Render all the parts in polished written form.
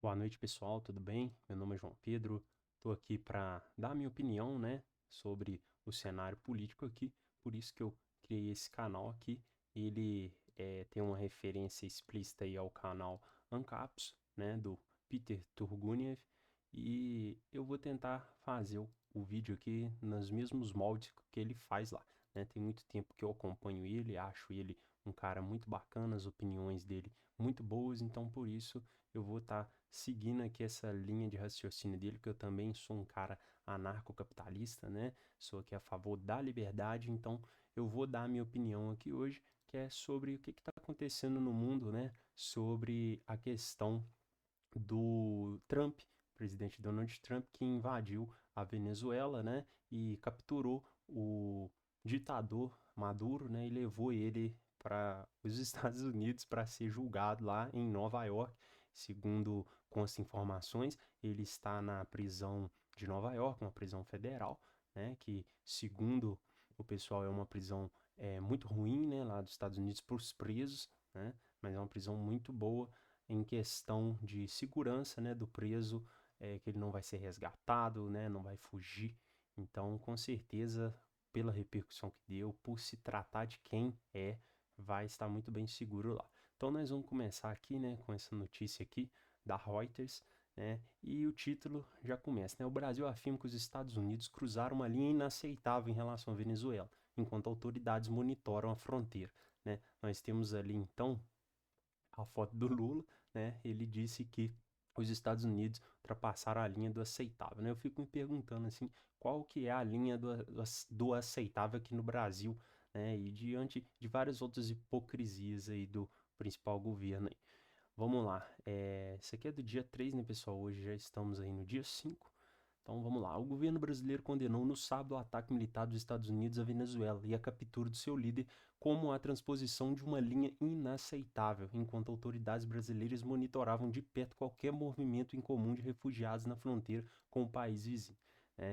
Boa noite, pessoal, tudo bem? Meu nome é João Pedro, estou aqui para dar a minha opinião, né, sobre o cenário político aqui, por isso que eu criei esse canal aqui. Ele tem uma referência explícita aí ao canal Ancaps, né, do Peter Turguniev, e eu vou tentar fazer o vídeo aqui nos mesmos moldes que ele faz lá, né? Tem muito tempo que eu acompanho ele, acho ele um cara muito bacana, as opiniões dele muito boas, então por isso eu vou estar seguindo aqui essa linha de raciocínio dele, que eu também sou um cara anarcocapitalista, né? Sou aqui a favor da liberdade, então eu vou dar a minha opinião aqui hoje, que é sobre o que está acontecendo no mundo, né? Sobre a questão do Trump, presidente Donald Trump, que invadiu a Venezuela, né? E capturou o ditador Maduro, né? E levou ele para os Estados Unidos para ser julgado lá em Nova York. Segundo consta informações, ele está na prisão de Nova York, uma prisão federal, né? Que segundo o pessoal é uma prisão muito ruim, né? Lá dos Estados Unidos para os presos, né? Mas é uma prisão muito boa em questão de segurança, né, do preso, que ele não vai ser resgatado, né, não vai fugir. Então, com certeza, pela repercussão que deu, por se tratar de quem é, vai estar muito bem seguro lá. Então, nós vamos começar aqui, né, com essa notícia aqui da Reuters, né, e o título já começa, né? O Brasil afirma que os Estados Unidos cruzaram uma linha inaceitável em relação à Venezuela, enquanto autoridades monitoram a fronteira, né? Nós temos ali, então, a foto do Lula, né? Ele disse que os Estados Unidos ultrapassaram a linha do aceitável, né? Eu fico me perguntando assim, qual que é a linha do aceitável aqui no Brasil, né? E diante de várias outras hipocrisias aí do principal governo aí. Vamos lá, isso aqui é do dia 3, né, pessoal? Hoje já estamos aí no dia 5. Então vamos lá. O governo brasileiro condenou no sábado o ataque militar dos Estados Unidos à Venezuela e a captura do seu líder como a transposição de uma linha inaceitável, enquanto autoridades brasileiras monitoravam de perto qualquer movimento incomum de refugiados na fronteira com o país vizinho.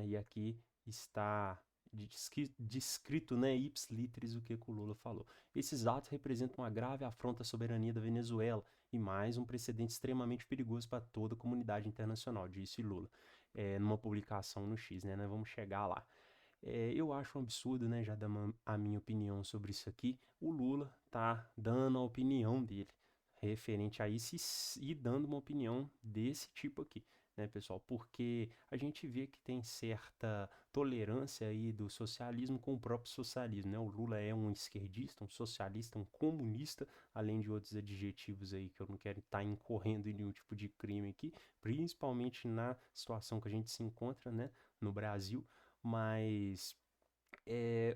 E aqui está descrito, né, ipsis o que o Lula falou. Esses atos representam uma grave afronta à soberania da Venezuela e mais um precedente extremamente perigoso para toda a comunidade internacional, disse Lula, numa publicação no X, né? Nós vamos chegar lá. Eu acho um absurdo, né? Já dando a minha opinião sobre isso aqui. O Lula tá dando a opinião dele referente a isso e dando uma opinião desse tipo aqui, né, pessoal? Porque a gente vê que tem certa tolerância aí do socialismo com o próprio socialismo, né? O Lula é um esquerdista, um socialista, um comunista, além de outros adjetivos aí que eu não quero estar incorrendo em nenhum tipo de crime aqui, principalmente na situação que a gente se encontra, né, no Brasil. Mas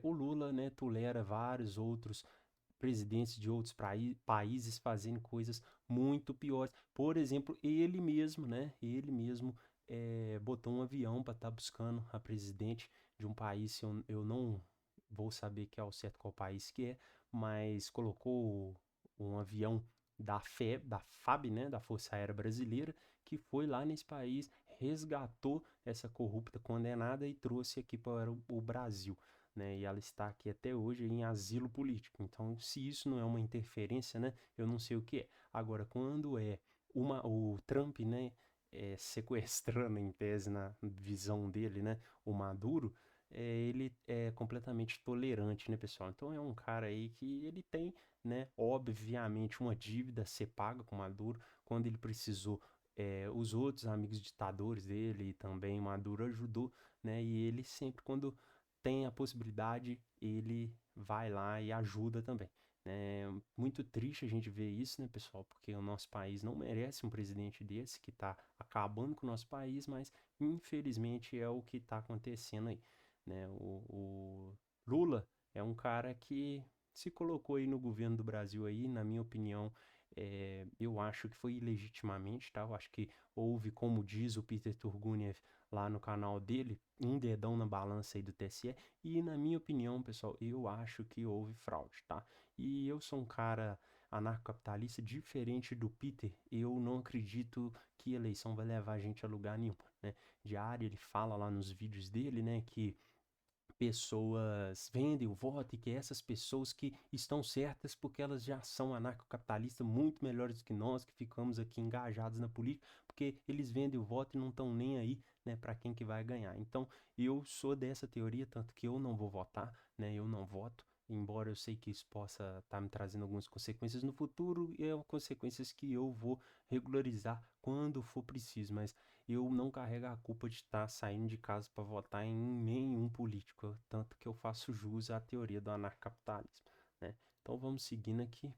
o Lula, né, tolera vários outros presidentes de outros países fazendo coisas muito piores. Por exemplo, ele mesmo, né, ele mesmo botou um avião para estar buscando a presidente de um país, eu não vou saber que é ao certo qual país que é, mas colocou um avião da FAB, né, da Força Aérea Brasileira, que foi lá nesse país, resgatou essa corrupta condenada e trouxe aqui para o Brasil, né? E ela está aqui até hoje em asilo político. Então, se isso não é uma interferência, né? Eu não sei o que é. Agora, quando é o Trump, né? Sequestrando em tese na visão dele, né? O Maduro, ele é completamente tolerante, né, pessoal? Então é um cara aí que ele tem, né? Obviamente uma dívida a ser paga com o Maduro quando ele precisou. Os outros amigos ditadores dele também, Maduro ajudou, né? E ele sempre, quando tem a possibilidade, ele vai lá e ajuda também. É muito triste a gente ver isso, né, pessoal? Porque o nosso país não merece um presidente desse que está acabando com o nosso país, mas infelizmente é o que está acontecendo aí, né? O Lula é um cara que se colocou aí no governo do Brasil aí, na minha opinião, eu acho que foi ilegitimamente, tá? Eu acho que houve, como diz o Peter Turguniev lá no canal dele, um dedão na balança aí do TSE, e na minha opinião, pessoal, eu acho que houve fraude, tá? E eu sou um cara anarcocapitalista diferente do Peter, eu não acredito que eleição vai levar a gente a lugar nenhum, né? Diário ele fala lá nos vídeos dele, né, que pessoas vendem o voto e que essas pessoas que estão certas porque elas já são anarcocapitalistas muito melhores do que nós, que ficamos aqui engajados na política, porque eles vendem o voto e não estão nem aí, né, para quem que vai ganhar. Então, eu sou dessa teoria, tanto que eu não vou votar, né, eu não voto, embora eu sei que isso possa estar me trazendo algumas consequências no futuro, e é consequências que eu vou regularizar quando for preciso, mas eu não carrego a culpa de estar saindo de casa para votar em nenhum político, tanto que eu faço jus à teoria do anarcapitalismo, né? Então vamos seguindo aqui.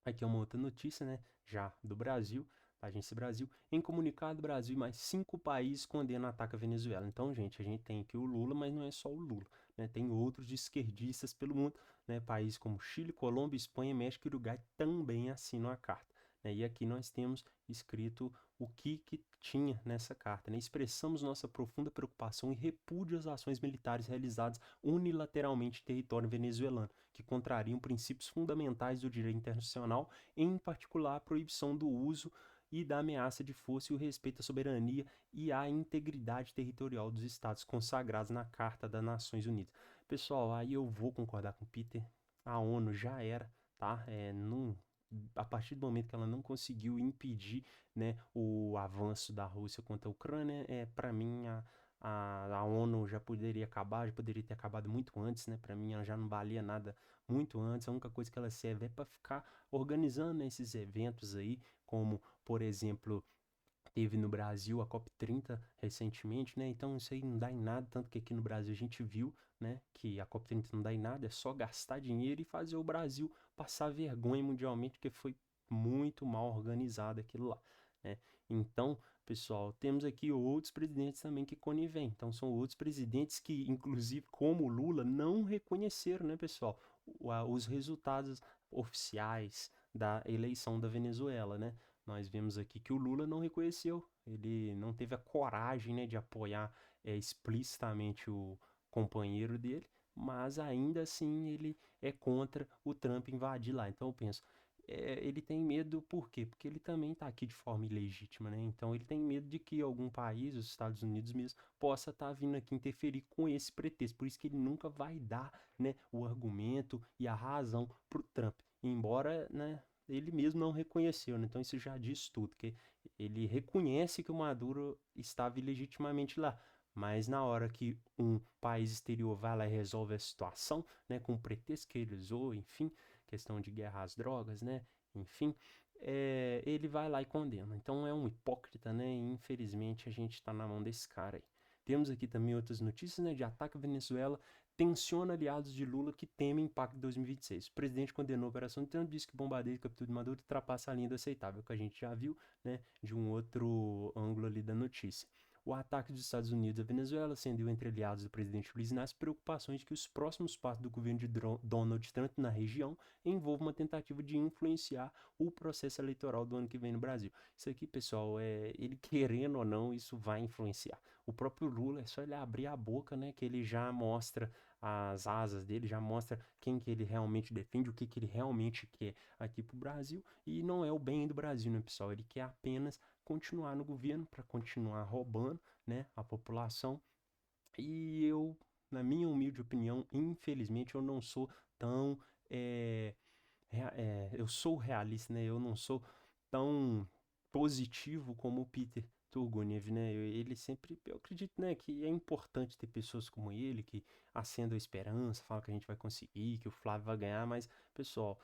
Aqui é uma outra notícia, né? Já do Brasil, da Agência Brasil. Em comunicado, Brasil e mais 5 países condenam ataque à Venezuela. Então, gente, a gente tem aqui o Lula, mas não é só o Lula, né? Tem outros esquerdistas pelo mundo, né? Países como Chile, Colômbia, Espanha, México e Uruguai também assinam a carta, né? E aqui nós temos escrito o que tinha nessa carta, né? Expressamos nossa profunda preocupação e repúdio às ações militares realizadas unilateralmente em território venezuelano, que contrariam princípios fundamentais do direito internacional, em particular a proibição do uso e da ameaça de força e o respeito à soberania e à integridade territorial dos estados consagrados na Carta das Nações Unidas. Pessoal, aí eu vou concordar com o Peter, a ONU já era, tá? A partir do momento que ela não conseguiu impedir, né, o avanço da Rússia contra a Ucrânia, para mim a ONU já poderia acabar, já poderia ter acabado muito antes, né? Para mim ela já não valia nada muito antes. A única coisa que ela serve é para ficar organizando, né, esses eventos aí, como, por exemplo, teve no Brasil a COP30 recentemente, né? Então isso aí não dá em nada, tanto que aqui no Brasil a gente viu, né, que a COP30 não dá em nada, é só gastar dinheiro e fazer o Brasil passar vergonha mundialmente, porque foi muito mal organizado aquilo lá, né? Então, pessoal, temos aqui outros presidentes também que conivêm. Então, são outros presidentes que, inclusive, como o Lula, não reconheceram, né, pessoal, os resultados oficiais da eleição da Venezuela, né? Nós vemos aqui que o Lula não reconheceu, ele não teve a coragem, né, de apoiar explicitamente o companheiro dele, mas ainda assim ele é contra o Trump invadir lá. Então eu penso, ele tem medo por quê? Porque ele também está aqui de forma ilegítima, né? Então ele tem medo de que algum país, os Estados Unidos mesmo, possa estar vindo aqui interferir com esse pretexto. Por isso que ele nunca vai dar, né, o argumento e a razão para o Trump. Embora, né, ele mesmo não reconheceu, né? Então isso já diz tudo, que ele reconhece que o Maduro estava ilegitimamente lá, mas na hora que um país exterior vai lá e resolve a situação, né, com o pretexto que ele usou, enfim, questão de guerra às drogas, né, enfim, ele vai lá e condena. Então é um hipócrita, né, e infelizmente a gente está na mão desse cara aí. Temos aqui também outras notícias, né, de ataque à Venezuela, tensiona aliados de Lula que temem impacto em 2026. O presidente condenou a operação, então disse que bombardeio e captura de Maduro ultrapassa a linha do aceitável, que a gente já viu, né, de um outro ângulo ali da notícia. O ataque dos Estados Unidos à Venezuela acendeu entre aliados do presidente Luiz Inácio preocupações de que os próximos passos do governo de Donald Trump na região envolvam uma tentativa de influenciar o processo eleitoral do ano que vem no Brasil. Isso aqui, pessoal, ele querendo ou não, isso vai influenciar. O próprio Lula, é só ele abrir a boca, né, que ele já mostra as asas dele, já mostra quem que ele realmente defende, o que que ele realmente quer aqui pro Brasil, e não é o bem do Brasil, né, pessoal? Ele quer apenas continuar no governo para continuar roubando, né, a população. E eu, na minha humilde opinião, infelizmente eu não sou tão é, eu sou realista, né? Eu não sou tão positivo como o Peter Turguniev, né? Ele sempre, eu acredito, né, que é importante ter pessoas como ele que acendam a esperança, falam que a gente vai conseguir, que o Flávio vai ganhar, mas, pessoal,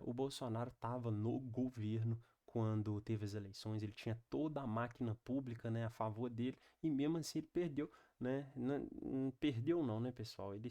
o Bolsonaro estava no governo quando teve as eleições, ele tinha toda a máquina pública, né, a favor dele, e mesmo assim ele perdeu, né? Não, perdeu não, né, pessoal? Ele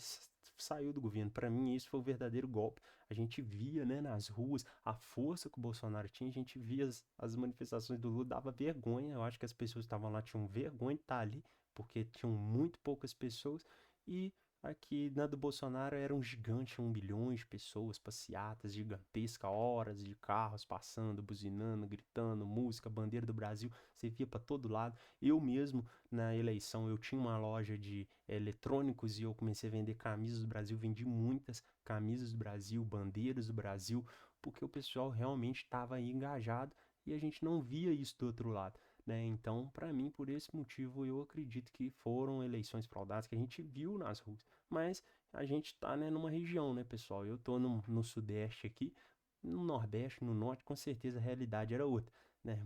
saiu do governo. Para mim, isso foi o verdadeiro golpe. A gente via, né, nas ruas a força que o Bolsonaro tinha, a gente via as manifestações do Lula, dava vergonha. Eu acho que as pessoas que estavam lá tinham vergonha de estar ali, porque tinham muito poucas pessoas. E aqui na do Bolsonaro era um gigante, 1 milhão de pessoas, passeatas gigantescas, horas de carros passando, buzinando, gritando, música, bandeira do Brasil, você via para todo lado. Eu mesmo, na eleição, eu tinha uma loja de eletrônicos e eu comecei a vender camisas do Brasil, vendi muitas camisas do Brasil, bandeiras do Brasil, porque o pessoal realmente estava aí engajado e a gente não via isso do outro lado. né? Então, para mim, por esse motivo, eu acredito que foram eleições fraudadas que a gente viu nas ruas. Mas a gente tá, né, numa região, né, pessoal? Eu tô no Sudeste aqui, no Nordeste, no Norte, com certeza a realidade era outra, né?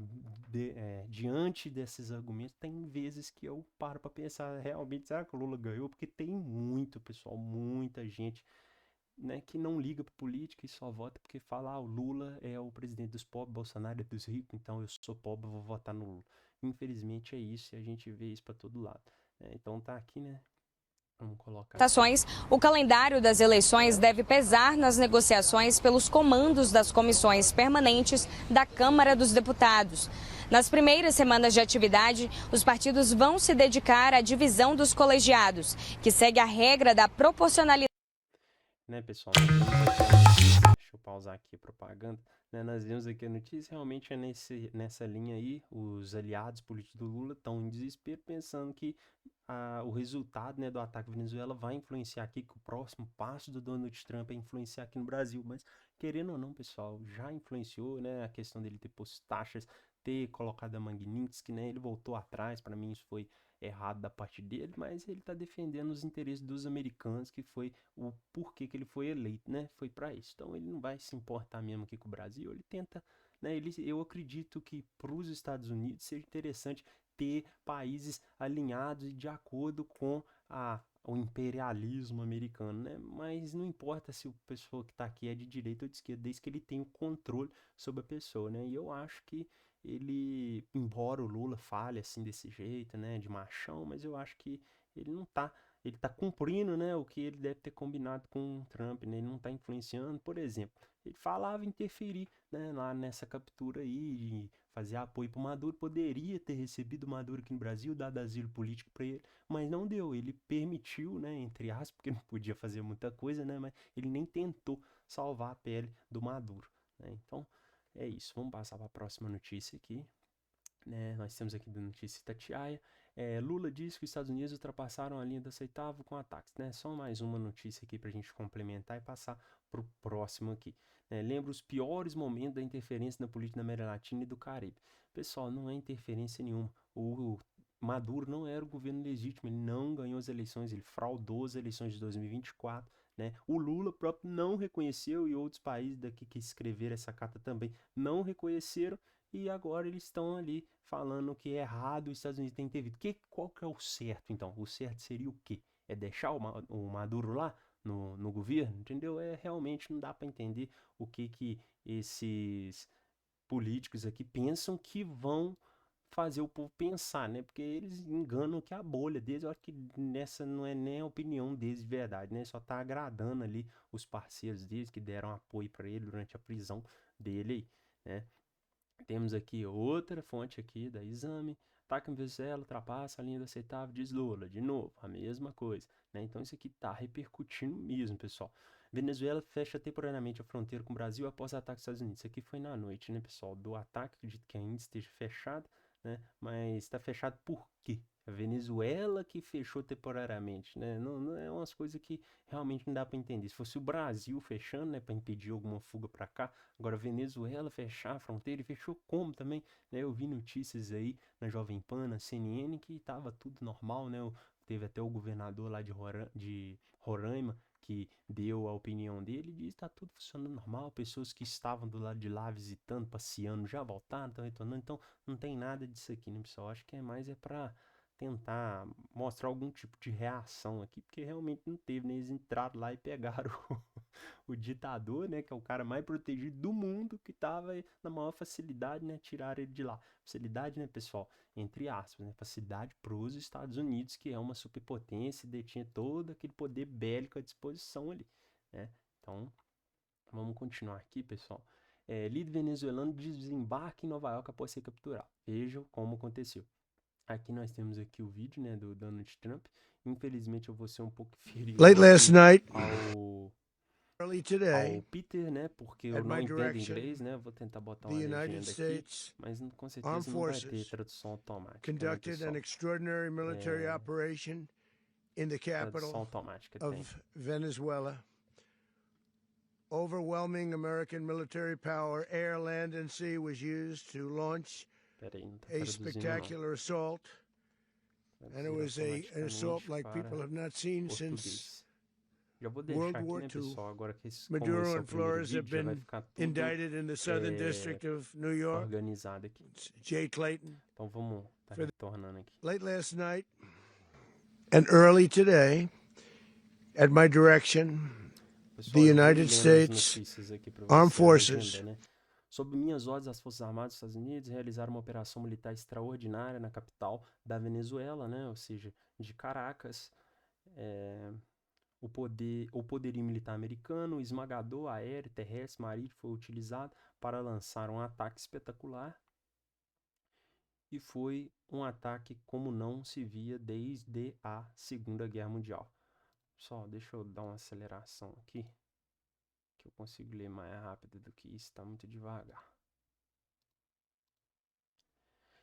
Diante desses argumentos, tem vezes que eu paro para pensar realmente, será que o Lula ganhou? Porque tem muito, pessoal, muita gente, né, que não liga para política e só vota porque fala, o Lula é o presidente dos pobres, Bolsonaro é dos ricos, então eu sou pobre, vou votar no Lula. Infelizmente é isso e a gente vê isso para todo lado. Então tá aqui, né? Vamos colocar aqui. O calendário das eleições deve pesar nas negociações pelos comandos das comissões permanentes da Câmara dos Deputados. Nas primeiras semanas de atividade, os partidos vão se dedicar à divisão dos colegiados, que segue a regra da proporcionalidade. Né, pessoal? Deixa eu pausar aqui a propaganda. Né, nós vemos aqui a notícia, realmente é nessa linha aí, os aliados políticos do Lula estão em desespero, pensando que o resultado, né, do ataque à Venezuela vai influenciar aqui, que o próximo passo do Donald Trump é influenciar aqui no Brasil. Mas, querendo ou não, pessoal, já influenciou, né, a questão dele ter posto taxas, ter colocado a Magnitsky, né, ele voltou atrás, para mim isso foi errado da parte dele, mas ele está defendendo os interesses dos americanos, que foi o porquê que ele foi eleito, né? Foi para isso. Então ele não vai se importar mesmo aqui com o Brasil, ele tenta, né? Eu acredito que para os Estados Unidos seja interessante ter países alinhados e de acordo com o imperialismo americano, né? Mas não importa se o pessoa que está aqui é de direita ou de esquerda, desde que ele tenha o controle sobre a pessoa, né? E eu acho que ele, embora o Lula fale assim desse jeito, né, de machão, mas eu acho que ele não tá, ele tá cumprindo, né, o que ele deve ter combinado com o Trump, né, ele não tá influenciando, por exemplo, ele falava interferir, né, lá nessa captura aí, de fazer apoio para o Maduro, poderia ter recebido o Maduro aqui no Brasil, dado asilo político para ele, mas não deu, ele permitiu, né, entre aspas, porque não podia fazer muita coisa, né, mas ele nem tentou salvar a pele do Maduro, né, então é isso, vamos passar para a próxima notícia aqui. Né? Nós temos aqui da notícia Itatiaia. Lula diz que os Estados Unidos ultrapassaram a linha do aceitável com ataques. Né? Só mais uma notícia aqui para a gente complementar e passar para o próximo aqui. Lembra os piores momentos da interferência na política da América Latina e do Caribe. Pessoal, não é interferência nenhuma. O Maduro não era o governo legítimo, ele não ganhou as eleições, ele fraudou as eleições de 2024. Né? O Lula próprio não reconheceu e outros países daqui que escreveram essa carta também não reconheceram e agora eles estão ali falando que é errado os Estados Unidos têm intervido. Qual que é o certo, então? O certo seria o quê? É deixar o Maduro lá no governo? Entendeu? Realmente não dá para entender o que esses políticos aqui pensam que vão fazer o povo pensar, né? Porque eles enganam que a bolha deles, eu acho que nessa não é nem a opinião deles de verdade, né? Só tá agradando ali os parceiros deles que deram apoio para ele durante a prisão dele aí, né? Temos aqui outra fonte aqui da Exame. Ataque em Venezuela ultrapassa a linha do aceitável, diz Lula. De novo, a mesma coisa. Né? Então isso aqui está repercutindo mesmo, pessoal. Venezuela fecha temporariamente a fronteira com o Brasil após ataque dos Estados Unidos. Isso aqui foi na noite, né, pessoal? Do ataque, acredito que ainda esteja fechado, né? Mas está fechado por quê? A Venezuela que fechou temporariamente, né? Não é umas coisas que realmente não dá para entender. Se fosse o Brasil fechando, né, para impedir alguma fuga para cá, agora Venezuela fechar a fronteira e fechou como também, né? Eu vi notícias aí na Jovem Pan, na CNN, que estava tudo normal, né? Teve até o governador lá de Roraima que deu a opinião dele e disse que está tudo funcionando normal, pessoas que estavam do lado de lá visitando, passeando, já voltaram, estão retornando, então não tem nada disso aqui, né, pessoal? Acho que é mais para tentar mostrar algum tipo de reação aqui, porque realmente não teve, né? Eles entraram lá e pegaram o ditador, né, que é o cara mais protegido do mundo, que tava na maior facilidade, né, tiraram ele de lá. Facilidade, né, pessoal, entre aspas, né, facilidade para os Estados Unidos, que é uma superpotência e detinha todo aquele poder bélico à disposição ali, né. Então, vamos continuar aqui, pessoal. Líder venezuelano desembarca em Nova York após ser capturado. Vejam como aconteceu. Aqui nós temos aqui o vídeo, né, do Donald Trump. Infelizmente eu vou ser um pouco inferior Late last night, early ao today, Peter, né, porque eu at não my entendo direction, inglês, né, vou tentar botar the uma United legenda aqui, States mas com Armed certeza não vai ter Forces tradução automática, né, conducted an pessoal? extraordinary military É, operation in the tradução capital automática tem. of Venezuela. Overwhelming American military power, air, land, and sea, was used to launch Pera aí, não tá a traduzindo não. spectacular assault, and it was an assault Automaticamente like people para have not seen since português. Já vou World deixar aqui, War né, II. pessoal? Agora que como Maduro esse é o and primeiro Flores have vídeo, já vai been ficar tudo indicted in the Southern District of New York. organizado aqui. Jay Clayton. Então vamos tá retornando aqui. Late last night and early today, at my direction, Pessoal, the eu vou United lendo as States notícias aqui para Armed você, a legenda, Forces né? Sob minhas ordens, as Forças Armadas dos Estados Unidos realizaram uma operação militar extraordinária na capital da Venezuela, né? Ou seja, de Caracas. O poderio militar americano, esmagador, aéreo, terrestre, marítimo, foi utilizado para lançar um ataque espetacular. E foi um ataque como não se via desde a Segunda Guerra Mundial. Só, deixa eu dar uma aceleração aqui, que eu consigo ler mais rápido do que isso, tá muito devagar.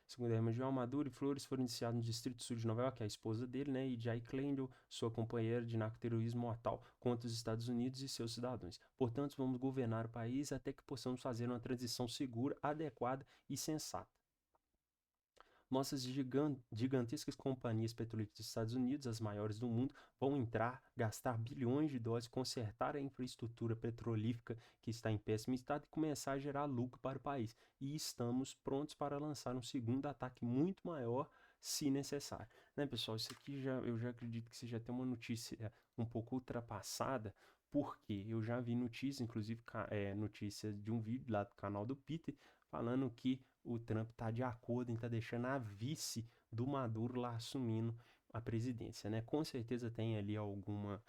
Segunda Guerra Mundial, Maduro e Flores foram iniciados no Distrito Sul de Nova York, que é a esposa dele, né, e Jay Clayton, sua companheira de narcoterrorismo mortal contra os Estados Unidos e seus cidadãos. Portanto, vamos governar o país até que possamos fazer uma transição segura, adequada e sensata. Nossas gigantescas companhias petrolíferas dos Estados Unidos, as maiores do mundo, vão entrar, gastar bilhões de dólares, consertar a infraestrutura petrolífera que está em péssimo estado e começar a gerar lucro para o país. E estamos prontos para lançar um segundo ataque muito maior, se necessário. Né, pessoal? Isso aqui eu já acredito que você já tem uma notícia um pouco ultrapassada, porque eu já vi notícia, inclusive notícia de um vídeo lá do canal do Peter, falando que o Trump está de acordo em estar deixando a vice do Maduro lá assumindo a presidência, né? Com certeza tem ali algum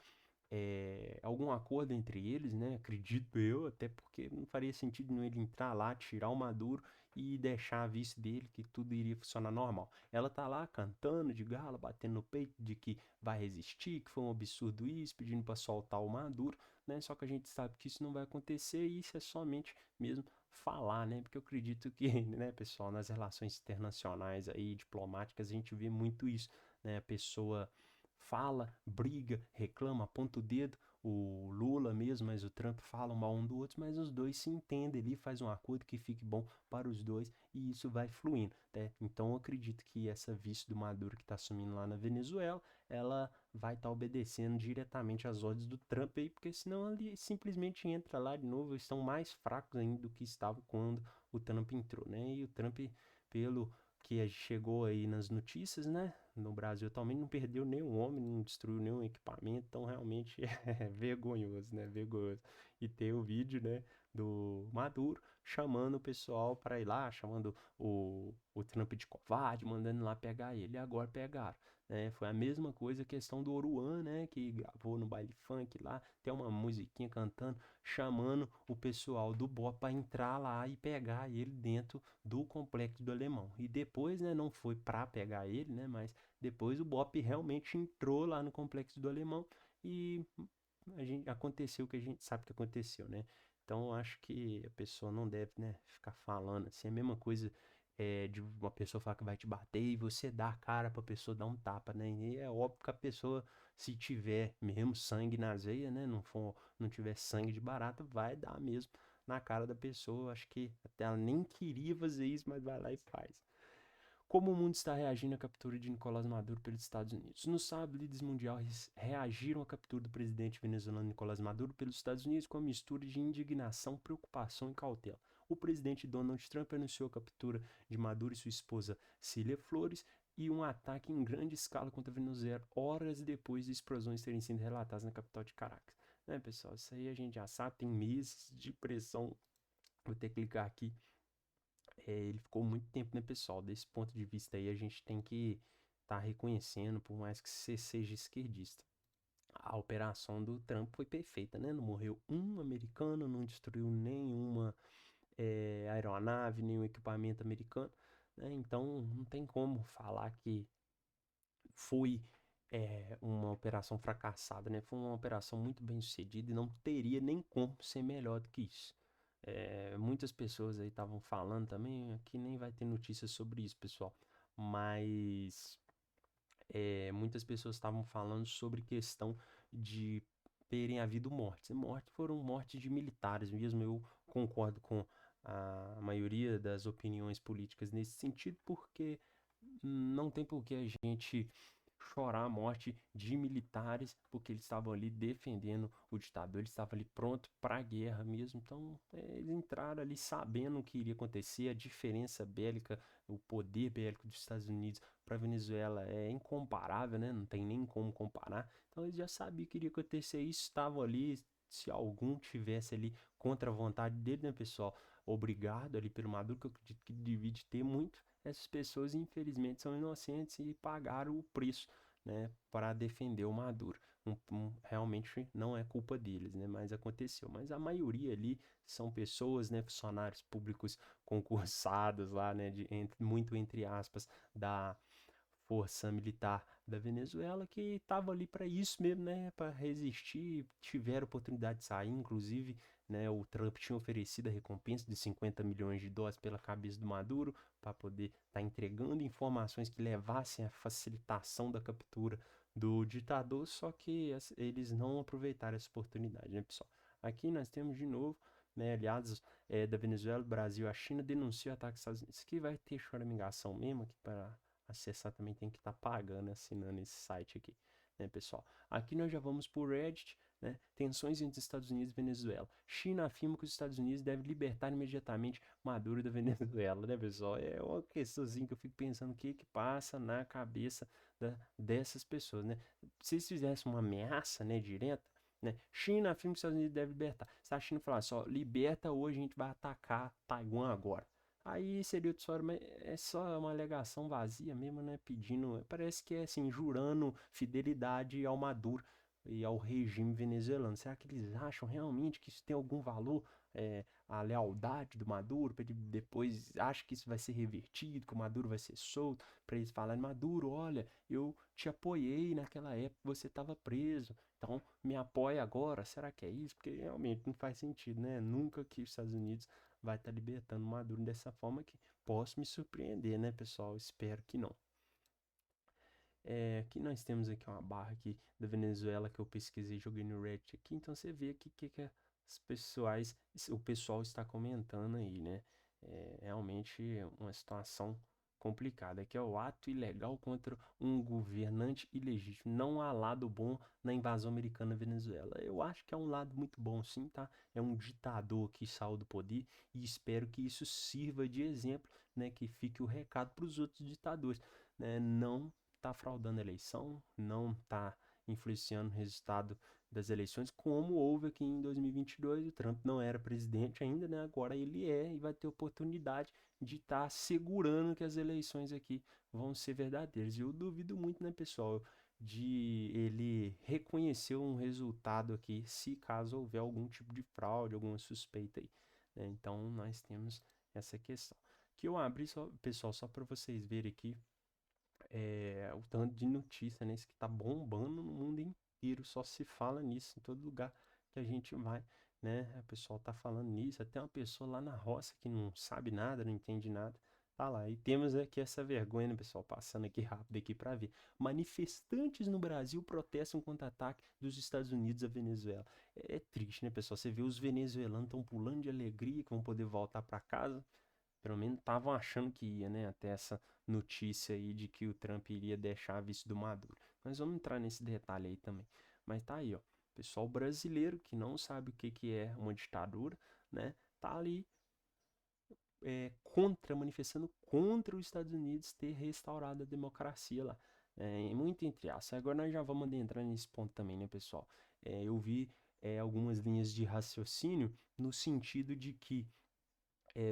acordo entre eles, né? Acredito eu, até porque não faria sentido nenhum ele entrar lá, tirar o Maduro e deixar a vice dele, que tudo iria funcionar normal. Ela tá lá cantando de gala, batendo no peito de que vai resistir, que foi um absurdo isso, pedindo para soltar o Maduro, né? Só que a gente sabe que isso não vai acontecer e isso é somente mesmo falar, né? Porque eu acredito que, né, pessoal, nas relações internacionais aí, diplomáticas, a gente vê muito isso, né? A pessoa fala, briga, reclama, aponta o dedo, o Lula mesmo, mas o Trump falam mal um do outro, mas os dois se entendem ali, faz um acordo que fique bom para os dois e isso vai fluindo, né? Então eu acredito que essa vice do Maduro que está assumindo lá na Venezuela, ela vai estar obedecendo diretamente às ordens do Trump aí, porque senão ele simplesmente entra lá de novo, eles estão mais fracos ainda do que estavam quando o Trump entrou, né? E o Trump, pelo que chegou aí nas notícias, né? No Brasil atualmente não perdeu nenhum homem, não destruiu nenhum equipamento, então realmente é vergonhoso, né? Vergonhoso. E tem o vídeo, né, do Maduro chamando o pessoal para ir lá, chamando o Trump de covarde, mandando lá pegar ele, e agora pegaram. Né? Foi a mesma coisa a questão do Oruan, né, que gravou no baile funk lá, tem uma musiquinha cantando, chamando o pessoal do BOP para entrar lá e pegar ele dentro do complexo do Alemão. E depois, né, não foi para pegar ele, né, mas depois o BOP realmente entrou lá no complexo do Alemão e aconteceu o que a gente sabe que aconteceu, né? Então eu acho que a pessoa não deve, né, ficar falando assim, a mesma coisa de uma pessoa falar que vai te bater e você dar a cara pra pessoa dar um tapa, né? E é óbvio que a pessoa, se tiver mesmo sangue nas veias, né, não tiver sangue de barata, vai dar mesmo na cara da pessoa. Acho que até ela nem queria fazer isso, mas vai lá e faz. Como o mundo está reagindo à captura de Nicolás Maduro pelos Estados Unidos? No sábado, líderes mundiais reagiram à captura do presidente venezuelano Nicolás Maduro pelos Estados Unidos com uma mistura de indignação, preocupação e cautela. O presidente Donald Trump anunciou a captura de Maduro e sua esposa Cília Flores e um ataque em grande escala contra a Venezuela horas depois de explosões terem sido relatadas na capital de Caracas. Né, pessoal? Isso aí a gente já sabe, tem meses de pressão. Vou ter que clicar aqui. Ele ficou muito tempo, né, pessoal? Desse ponto de vista aí, a gente tem que estar reconhecendo, por mais que você seja esquerdista. A operação do Trump foi perfeita, né? Não morreu um americano, não destruiu nenhuma aeronave, nenhum equipamento americano, né? Então, não tem como falar que foi uma operação fracassada, né? Foi uma operação muito bem sucedida e não teria nem como ser melhor do que isso. Muitas pessoas aí estavam falando também, aqui nem vai ter notícias sobre isso, pessoal, mas muitas pessoas estavam falando sobre questão de terem havido mortes. Mortes foram mortes de militares mesmo, eu concordo com a maioria das opiniões políticas nesse sentido, porque não tem por que a gente chorar a morte de militares, porque eles estavam ali defendendo o ditador, eles estavam ali pronto para a guerra mesmo. Então, eles entraram ali sabendo o que iria acontecer, a diferença bélica, o poder bélico dos Estados Unidos para a Venezuela é incomparável, né? Não tem nem como comparar. Então, eles já sabiam que iria acontecer isso, estavam ali. Se algum tivesse ali contra a vontade dele, né, pessoal? Obrigado ali pelo Maduro, que eu acredito que divide ter muito. Essas pessoas, infelizmente, são inocentes e pagaram o preço, né, para defender o Maduro. Realmente não é culpa deles, né, mas aconteceu. Mas a maioria ali são pessoas, né, funcionários públicos concursados lá, né, muito entre aspas, da força militar da Venezuela que estava ali para isso mesmo, né, para resistir, tiveram oportunidade de sair, inclusive, né, o Trump tinha oferecido a recompensa de 50 milhões de dólares pela cabeça do Maduro para poder estar entregando informações que levassem à facilitação da captura do ditador, só que eles não aproveitaram essa oportunidade, né, pessoal? Aqui nós temos de novo, né, aliados da Venezuela, Brasil, a China denunciam ataques aos Estados Unidos. Isso aqui vai ter choramingação mesmo aqui para acessar também tem que estar pagando, assinando esse site aqui, né, pessoal? Aqui nós já vamos por Reddit, né? Tensões entre Estados Unidos e Venezuela. China afirma que os Estados Unidos devem libertar imediatamente Maduro da Venezuela, né, pessoal? É uma questãozinha que eu fico pensando o que que passa na cabeça dessas pessoas, né? Se eles fizessem uma ameaça, né, direta, né? China afirma que os Estados Unidos devem libertar. Se a China falasse, ó, liberta hoje, a gente vai atacar Taiwan agora. Aí seria outro história, mas é só uma alegação vazia mesmo, né? Pedindo, parece que é assim, jurando fidelidade ao Maduro e ao regime venezuelano. Será que eles acham realmente que isso tem algum valor? A lealdade do Maduro, para ele depois acha que isso vai ser revertido, que o Maduro vai ser solto, para eles falarem, Maduro, olha, eu te apoiei naquela época, você estava preso, então me apoia agora. Será que é isso? Porque realmente não faz sentido, né? Nunca que os Estados Unidos vai estar libertando Maduro dessa forma que posso me surpreender, né, pessoal? Espero que não. Aqui nós temos aqui uma barra aqui da Venezuela que eu pesquisei, joguei no Reddit aqui, então você vê aqui que o pessoal está comentando aí, né? Realmente uma situação complicada. Aqui é o ato ilegal contra um governante ilegítimo. Não há lado bom na invasão americana na Venezuela. Eu acho que é um lado muito bom, sim, tá? É um ditador que saiu do poder e espero que isso sirva de exemplo, né? Que fique o recado para os outros ditadores, né? Não tá fraudando a eleição, não tá influenciando o resultado das eleições, como houve aqui em 2022. O Trump não era presidente ainda, né? Agora ele é e vai ter oportunidade de estar segurando que as eleições aqui vão ser verdadeiras. E eu duvido muito, né, pessoal, de ele reconhecer um resultado aqui, se caso houver algum tipo de fraude, alguma suspeita aí, né? Então nós temos essa questão. Que eu abri só, pessoal, só para vocês verem aqui o tanto de notícia, né? Isso que tá bombando no mundo inteiro, só se fala nisso em todo lugar que a gente vai, né? O pessoal tá falando nisso, até uma pessoa lá na roça que não sabe nada, não entende nada, tá lá. E temos aqui essa vergonha, né, pessoal? Passando aqui rápido aqui para ver. Manifestantes no Brasil protestam contra ataque dos Estados Unidos à Venezuela. É triste, né, pessoal? Você vê os venezuelanos estão pulando de alegria que vão poder voltar para casa. Pelo menos estavam achando que ia, né? Até essa notícia aí de que o Trump iria deixar visto do Maduro. Mas vamos entrar nesse detalhe aí também. Mas tá aí, ó. Pessoal brasileiro que não sabe o que que é uma ditadura, né? Tá ali manifestando contra os Estados Unidos ter restaurado a democracia lá. Muito entre aspas. Agora nós já vamos adentrar nesse ponto também, né, pessoal? Eu vi algumas linhas de raciocínio no sentido de que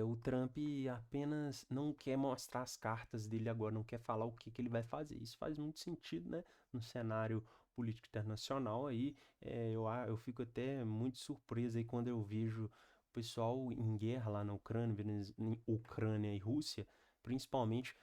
o Trump apenas não quer mostrar as cartas dele agora, não quer falar o que que ele vai fazer. Isso faz muito sentido, né? No cenário político internacional aí, eu fico até muito surpreso aí quando eu vejo o pessoal em guerra lá na Ucrânia, em Ucrânia e Rússia, principalmente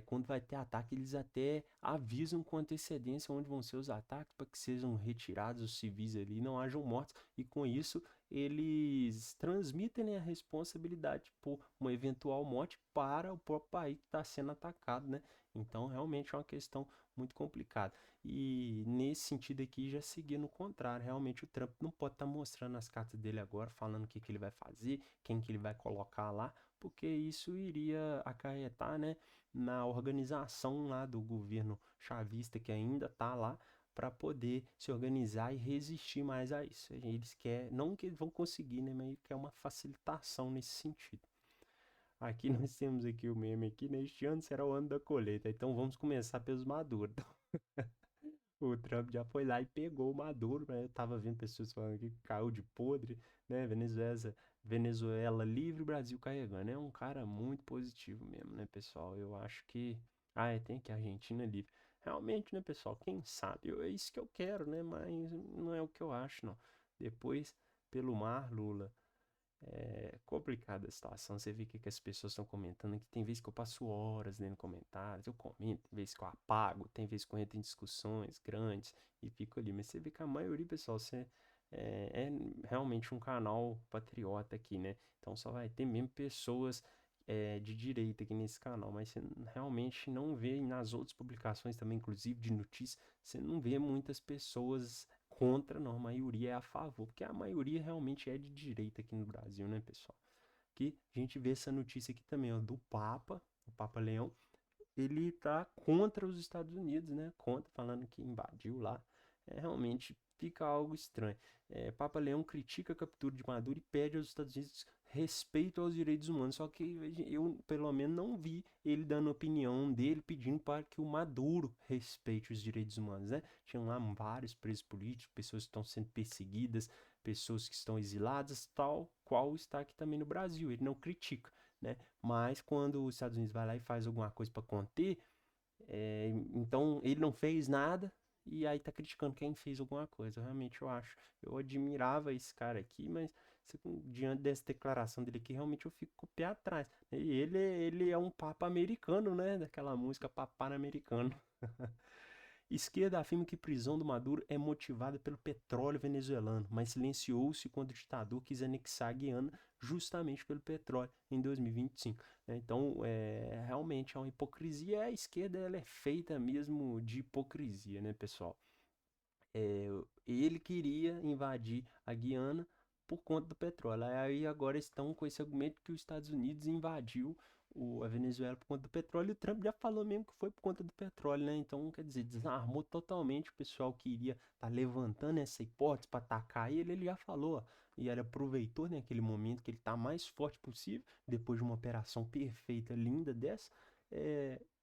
quando vai ter ataque, eles até avisam com antecedência onde vão ser os ataques para que sejam retirados os civis ali, não hajam mortos, e com isso eles transmitem, né, a responsabilidade por uma eventual morte para o próprio país que está sendo atacado, né? Então, realmente é uma questão muito complicada. E nesse sentido aqui, já seguindo o contrário, realmente o Trump não pode estar mostrando as cartas dele agora, falando o que, que ele vai fazer, quem que ele vai colocar lá, porque isso iria acarretar, né, na organização lá do governo chavista que ainda está lá, para poder se organizar e resistir mais a isso. Eles querem, não que eles vão conseguir, né, mas quer uma facilitação nesse sentido. Aqui nós temos aqui o meme aqui, né? Este ano será o ano da colheita. Então vamos começar pelos maduros. O Trump já foi lá e pegou o Maduro, né? Eu tava vendo pessoas falando que caiu de podre, né? Venezuela livre, Brasil carregando. É um cara muito positivo mesmo, né, pessoal? Eu acho que. Ah, tem aqui a Argentina livre. Realmente, né, pessoal? Quem sabe? É isso que eu quero, né? Mas não é o que eu acho, não. Depois, pelo mar, Lula. É complicada a situação. Você vê o que, que as pessoas estão comentando aqui. Tem vezes que eu passo horas lendo comentários, eu comento, tem vezes que eu apago, tem vezes que eu entro em discussões grandes e fico ali. Mas você vê que a maioria, pessoal, é realmente um canal patriota aqui, né? Então só vai ter mesmo pessoas de direita aqui nesse canal, mas você realmente não vê nas outras publicações também, inclusive de notícias, você não vê muitas pessoas contra, não. A maioria é a favor, porque a maioria realmente é de direita aqui no Brasil, né, pessoal? Que a gente vê essa notícia aqui também, ó, do Papa, o Papa Leão, ele tá contra os Estados Unidos, né? Contra, falando que invadiu lá. Realmente fica algo estranho. Papa Leão critica a captura de Maduro e pede aos Estados Unidos respeito aos direitos humanos. Só que eu, pelo menos, não vi ele dando opinião dele pedindo para que o Maduro respeite os direitos humanos, né? Tinham lá vários presos políticos, pessoas que estão sendo perseguidas, pessoas que estão exiladas, tal qual está aqui também no Brasil. Ele não critica, né? Mas quando os Estados Unidos vai lá e faz alguma coisa para conter, então ele não fez nada e aí tá criticando quem fez alguma coisa. Realmente eu acho. Eu admirava esse cara aqui, mas diante dessa declaração dele aqui, realmente eu fico com o pé atrás. E ele é um papa americano, né? Daquela música Papá Americano. Esquerda afirma que prisão do Maduro é motivada pelo petróleo venezuelano, mas silenciou-se quando o ditador quis anexar a Guiana justamente pelo petróleo em 2025, né? Então, realmente é uma hipocrisia. A esquerda ela é feita mesmo de hipocrisia, né, pessoal? É, ele queria invadir a Guiana por conta do petróleo. Aí agora estão com esse argumento que os Estados Unidos invadiu a Venezuela por conta do petróleo. E o Trump já falou mesmo que foi por conta do petróleo, né? Então, quer dizer, desarmou totalmente o pessoal que iria estar levantando essa hipótese para atacar ele. Ele já falou, ó, e ele aproveitou naquele momento que ele está mais forte possível, depois de uma operação perfeita, linda dessa,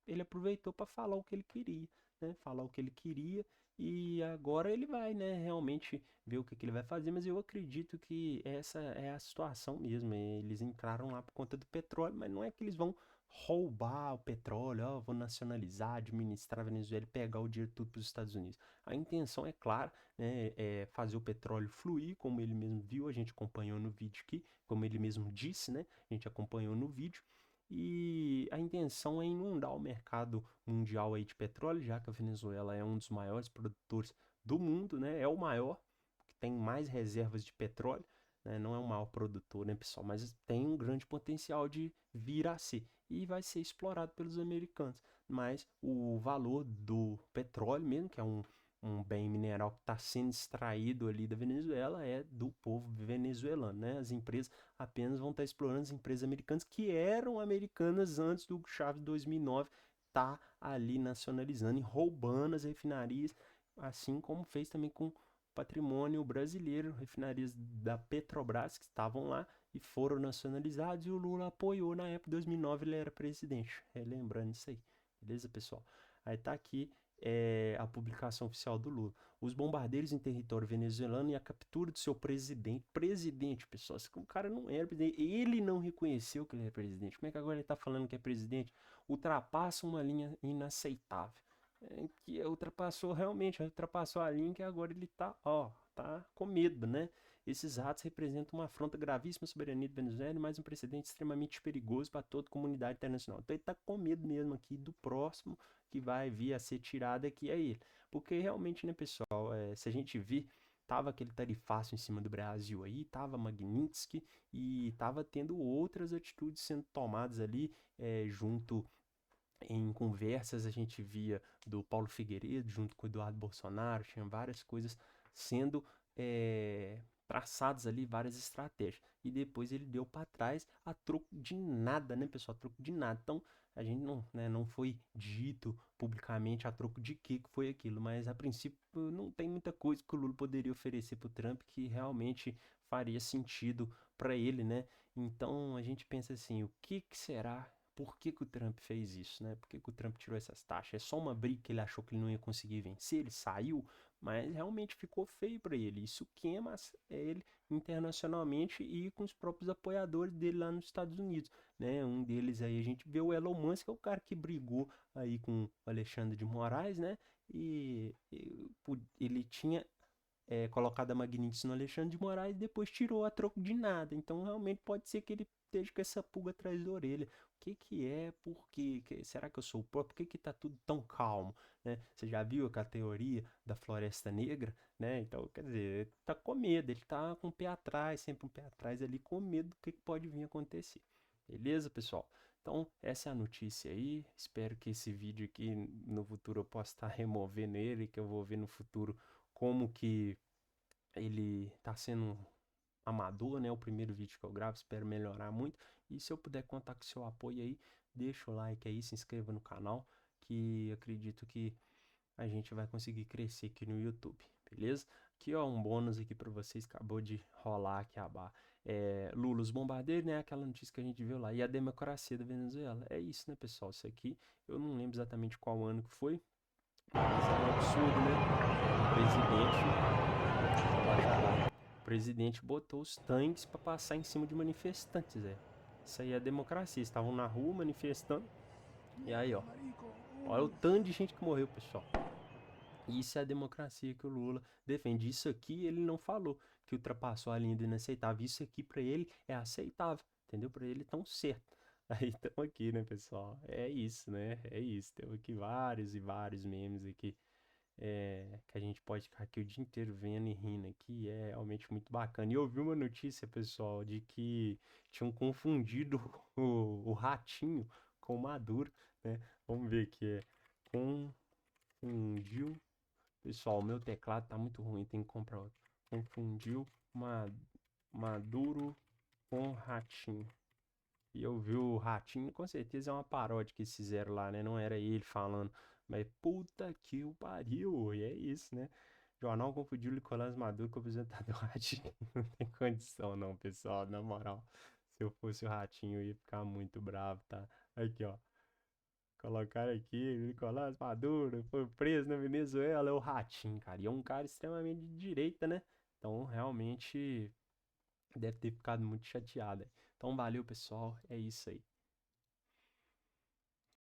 ele aproveitou para falar o que ele queria, né? Falar o que ele queria e agora ele vai, né, realmente ver o que, que ele vai fazer, mas eu acredito que essa é a situação mesmo. Eles entraram lá por conta do petróleo, mas não é que eles vão roubar o petróleo, ó, vou nacionalizar, administrar a Venezuela e pegar o dinheiro tudo para os Estados Unidos. A intenção é clara, né, é fazer o petróleo fluir, como ele mesmo viu, a gente acompanhou no vídeo aqui, como ele mesmo disse, né, a gente acompanhou no vídeo. E a intenção é inundar o mercado mundial aí de petróleo, já que a Venezuela é um dos maiores produtores do mundo, né? É o maior, que tem mais reservas de petróleo, né? Não é o maior produtor, né, pessoal? Mas tem um grande potencial de vir a ser. E vai ser explorado pelos americanos. Mas o valor do petróleo mesmo, que é um bem mineral que está sendo extraído ali da Venezuela, é do povo venezuelano, né? As empresas apenas vão estar explorando as empresas americanas que eram americanas antes do Chávez 2009 tá ali nacionalizando e roubando as refinarias, assim como fez também com o patrimônio brasileiro, refinarias da Petrobras que estavam lá e foram nacionalizados e o Lula apoiou na época de 2009, ele era presidente. Lembrando isso aí. Beleza, pessoal? Aí tá aqui a publicação oficial do Lula. Os bombardeiros em território venezuelano e a captura do seu presidente. Presidente, pessoal. O cara não era presidente. Ele não reconheceu que ele era presidente. Como é que agora ele tá falando que é presidente? Ultrapassa uma linha inaceitável. Que ultrapassou a linha que agora ele tá, ó, tá com medo, né? Esses atos representam uma afronta gravíssima à soberania da Venezuela e mais um precedente extremamente perigoso para toda a comunidade internacional. Então ele tá com medo mesmo aqui do próximo que vai vir a ser tirado aqui é ele. Porque realmente, né, pessoal, se a gente vir tava aquele tarifaço em cima do Brasil aí, tava Magnitsky e tava tendo outras atitudes sendo tomadas ali junto em conversas a gente via do Paulo Figueiredo junto com o Eduardo Bolsonaro, tinha várias coisas sendo traçadas ali, várias estratégias. E depois ele deu para trás a troco de nada, né, pessoal? A troco de nada. Então, a gente não, né, não foi dito publicamente a troco de que foi aquilo, mas a princípio não tem muita coisa que o Lula poderia oferecer para o Trump que realmente faria sentido para ele, né? Então a gente pensa assim, o que será? Por que o Trump fez isso, né? Por que o Trump tirou essas taxas? É só uma briga que ele achou que ele não ia conseguir vencer, ele saiu, mas realmente ficou feio para ele. Isso queima ele internacionalmente e com os próprios apoiadores dele lá nos Estados Unidos, né? Um deles aí a gente vê o Elon Musk, que é o cara que brigou aí com o Alexandre de Moraes, né? E ele tinha colocado a Magnitsky no Alexandre de Moraes e depois tirou a troco de nada. Então realmente pode ser que ele esteja com essa pulga atrás da orelha. O que que é? Por quê? Será que eu sou o próprio? Por que que tá tudo tão calmo, né? Você já viu a teoria da Floresta Negra, né? Então, quer dizer, ele tá com medo, ele tá com o pé atrás, sempre um pé atrás ali, com medo do que pode vir a acontecer. Beleza, pessoal? Então, essa é a notícia aí. Espero que esse vídeo aqui no futuro eu possa estar removendo ele, que eu vou ver no futuro como que ele tá sendo amador, né? O primeiro vídeo que eu gravo, espero melhorar muito. E se eu puder contar com o seu apoio aí, deixa o like aí, se inscreva no canal, que acredito que a gente vai conseguir crescer aqui no YouTube, beleza? Aqui, ó, um bônus aqui para vocês, acabou de rolar aqui a barra. Lula, os bombardeiros, né? Aquela notícia que a gente viu lá. E a democracia da Venezuela. É isso, né, pessoal? Isso aqui, eu não lembro exatamente qual ano que foi, mas é um absurdo, né? O presidente, deixa eu baixar lá. O presidente botou os tanques para passar em cima de manifestantes, Isso aí é democracia. Estavam na rua manifestando. E aí, ó. Olha o tanto de gente que morreu, pessoal. Isso é a democracia que o Lula defende. Isso aqui ele não falou que ultrapassou a linha do inaceitável. Isso aqui para ele é aceitável, entendeu? Para ele tão certo. Aí estamos aqui, né, pessoal? É isso, né? É isso. Temos aqui vários e vários memes aqui que a gente pode ficar aqui o dia inteiro vendo e rindo aqui. É realmente muito bacana. E eu vi uma notícia, pessoal, de que tinham confundido o ratinho com o Maduro, né? Vamos ver aqui. Confundiu. Pessoal, o meu teclado tá muito ruim, tem que comprar outro. Confundiu Maduro com Ratinho. E eu vi o Ratinho, com certeza é uma paródia que eles fizeram lá, né? Não era ele falando, mas puta que o pariu. E é isso, né? Jornal confundiu Nicolás Maduro com o apresentador Ratinho. Não tem condição não, pessoal, na moral. Se eu fosse o Ratinho, eu ia ficar muito bravo, tá? Aqui, ó. Colocaram aqui, Nicolás Maduro foi preso na Venezuela, é o Ratinho, cara. E é um cara extremamente de direita, né? Então, realmente, deve ter ficado muito chateado. Então, valeu, pessoal. É isso aí.